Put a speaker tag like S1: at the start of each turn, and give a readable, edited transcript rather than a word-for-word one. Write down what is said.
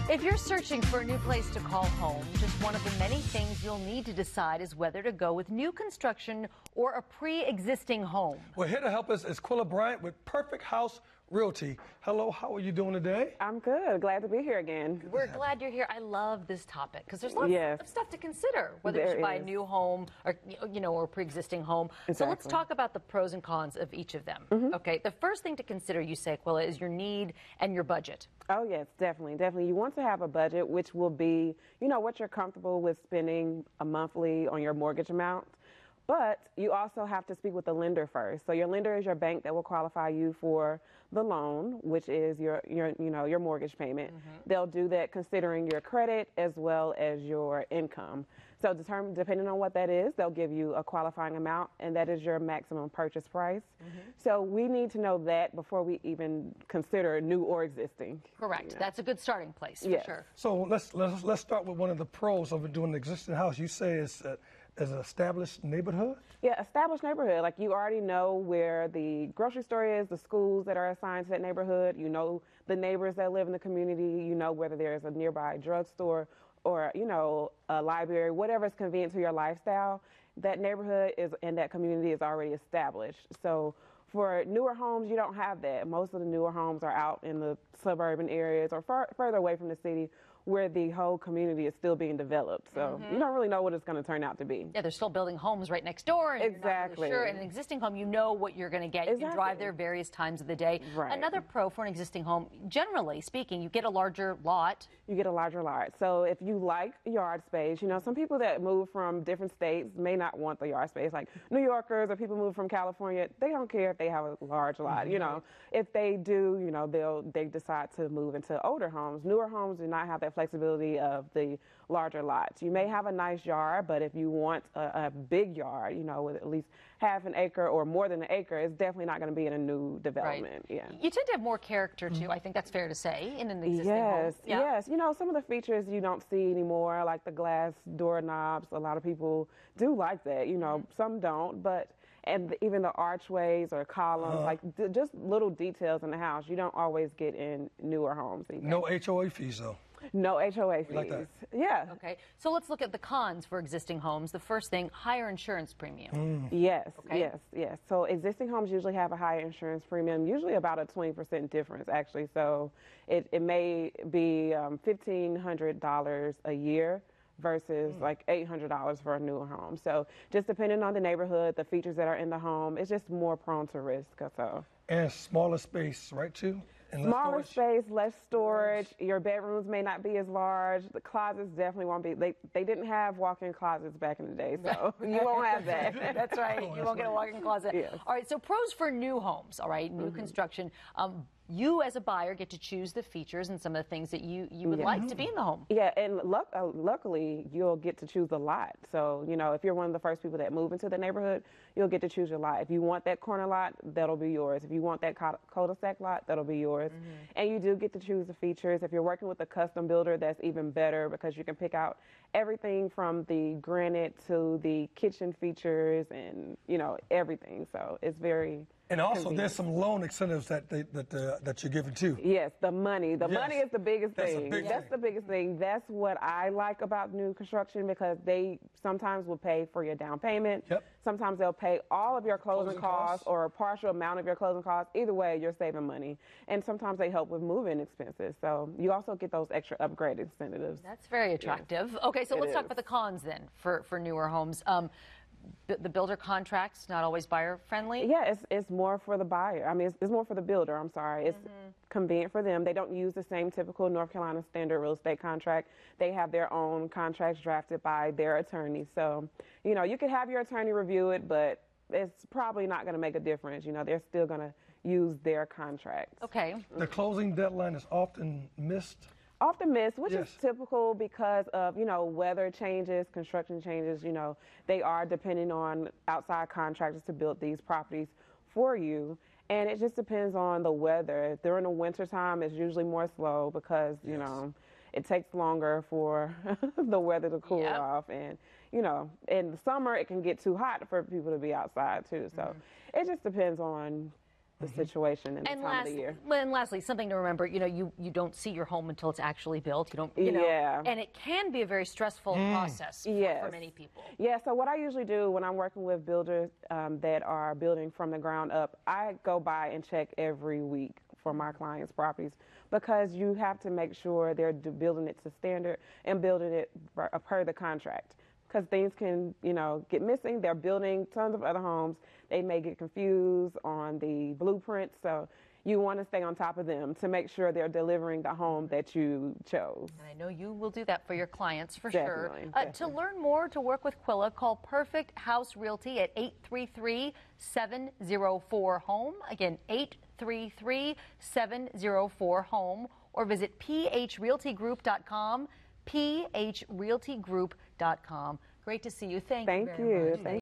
S1: If you're searching for a new place to call home, just one of the many things you'll need to decide is whether to go with new construction or a pre-existing home.
S2: Well, here to help us is Quilla Bryant with Perfect House Realty. Hello, how are you doing today?
S3: I'm good. Glad to be here again.
S1: We're glad you're here. I love this topic because there's lots of stuff to consider, whether you should buy a new home or, or a pre-existing home.
S3: Exactly.
S1: So let's talk about the pros and cons of each of them. Okay, the first thing to consider, you say, Quilla, is your need and your budget.
S3: Oh, yes, definitely. Definitely. You want to have a budget, which will be, what you're comfortable with spending a monthly on your mortgage amount. But you also have to speak with the lender first. So your lender is your bank that will qualify you for the loan, which is your mortgage payment. They'll do that considering your credit as well as your income. So depending on what that is, they'll give you a qualifying amount, and that is your maximum purchase price. So we need to know that before we even consider new or existing.
S1: Correct. That's a good starting place for sure.
S2: So let's start with one of the pros of doing an existing house. You say it's an established neighborhood?
S3: Yeah, established neighborhood. Like, you already know where the grocery store is, the schools that are assigned to that neighborhood. You know the neighbors that live in the community. You know whether there's a nearby drugstore or, a library, whatever is convenient to your lifestyle. That neighborhood and that community is already established. So for newer homes, you don't have that. Most of the newer homes are out in the suburban areas or further away from the city, where the whole community is still being developed. So you don't really know what it's going to turn out to be.
S1: Yeah, they're still building homes right next door. And
S3: exactly.
S1: You're not really sure. In an existing home, you know what you're going to get. You can drive there various times of the day.
S3: Right.
S1: Another pro for an existing home, generally speaking, you get a larger lot.
S3: You get a larger lot. So if you like yard space, some people that move from different states may not want the yard space. Like New Yorkers or people move from California, they don't care if they have a large lot. If they do, they decide to move into older homes. Newer homes do not have that flexibility of the larger lots. You may have a nice yard, but if you want a big yard, with at least half an acre or more than an acre, it's definitely not going to be in a new development.
S1: Right. Yeah. You tend to have more character too. I think that's fair to say in an existing home.
S3: Yes. Some of the features you don't see anymore, like the glass doorknobs. A lot of people do like that. Some don't, and even the archways or columns, like just little details in the house, you don't always get in newer homes. Either.
S2: No HOA fees, though.
S3: No HOA fees.
S2: Like that.
S3: Yeah.
S1: Okay. So let's look at the cons for existing homes. The first thing, higher insurance premium.
S3: Yes.
S1: Okay.
S3: Yes. So existing homes usually have a higher insurance premium, usually about a 20% difference, actually. So it may be $1,500 a year versus like $800 for a newer home. So just depending on the neighborhood, the features that are in the home, it's just more prone to risk. So.
S2: And smaller space, right, too? And
S3: smaller space, less storage. Your bedrooms may not be as large. The closets definitely won't be. They didn't have walk-in closets back in the day, so you won't have that.
S1: That's right. You won't get a walk-in closet.
S3: Yes.
S1: All right. So pros for new homes. All right. New construction. You as a buyer get to choose the features and some of the things that you would like to be in the home.
S3: Yeah, and luckily you'll get to choose a lot. So, if you're one of the first people that move into the neighborhood, you'll get to choose your lot. If you want that corner lot, that'll be yours. If you want that cul-de-sac lot, that'll be yours. And you do get to choose the features. If you're working with a custom builder, that's even better because you can pick out everything from the granite to the kitchen features and, everything. So it's very...
S2: And also, there's some loan incentives that you're giving too.
S3: Yes, the money. The money is the biggest thing.
S2: That's
S3: the biggest thing. That's what I like about new construction because they sometimes will pay for your down payment.
S2: Yep.
S3: Sometimes they'll pay all of your closing costs or a partial amount of your closing costs. Either way, you're saving money. And sometimes they help with moving expenses. So you also get those extra upgrade incentives.
S1: That's very attractive. Yes. Okay, so let's talk about the cons then for newer homes. The builder contracts, not always buyer friendly?
S3: Yeah, it's more for the buyer. I mean, it's more for the builder, I'm sorry. It's convenient for them. They don't use the same typical North Carolina standard real estate contract. They have their own contracts drafted by their attorney. So, you could have your attorney review it, but it's probably not going to make a difference. They're still going to use their contracts.
S1: Okay.
S2: The closing deadline is often missed.
S3: Often missed, which is typical because of, weather changes, construction changes, they are depending on outside contractors to build these properties for you. And it just depends on the weather. During the winter time, it's usually more slow because, it takes longer for the weather to cool off. And, in the summer, it can get too hot for people to be outside too. So it just depends on the situation and the time of the year.
S1: And lastly, something to remember, you don't see your home until it's actually built. You don't, and it can be a very stressful process for many people.
S3: Yeah, so what I usually do when I'm working with builders that are building from the ground up, I go by and check every week for my clients' properties, because you have to make sure they're building it to standard and building it per the contract. Because things can, get missing. They're building tons of other homes. They may get confused on the blueprint. So you want to stay on top of them to make sure they're delivering the home that you chose.
S1: And I know you will do that for your clients for
S3: Definitely,
S1: sure.
S3: definitely.
S1: To learn more, to work with Quilla, call Perfect House Realty at 833-704-HOME. Again, 833-704-HOME. Or visit phrealtygroup.com. phrealtygroup.com. Great to see you. Thank you very much.
S3: Thank you.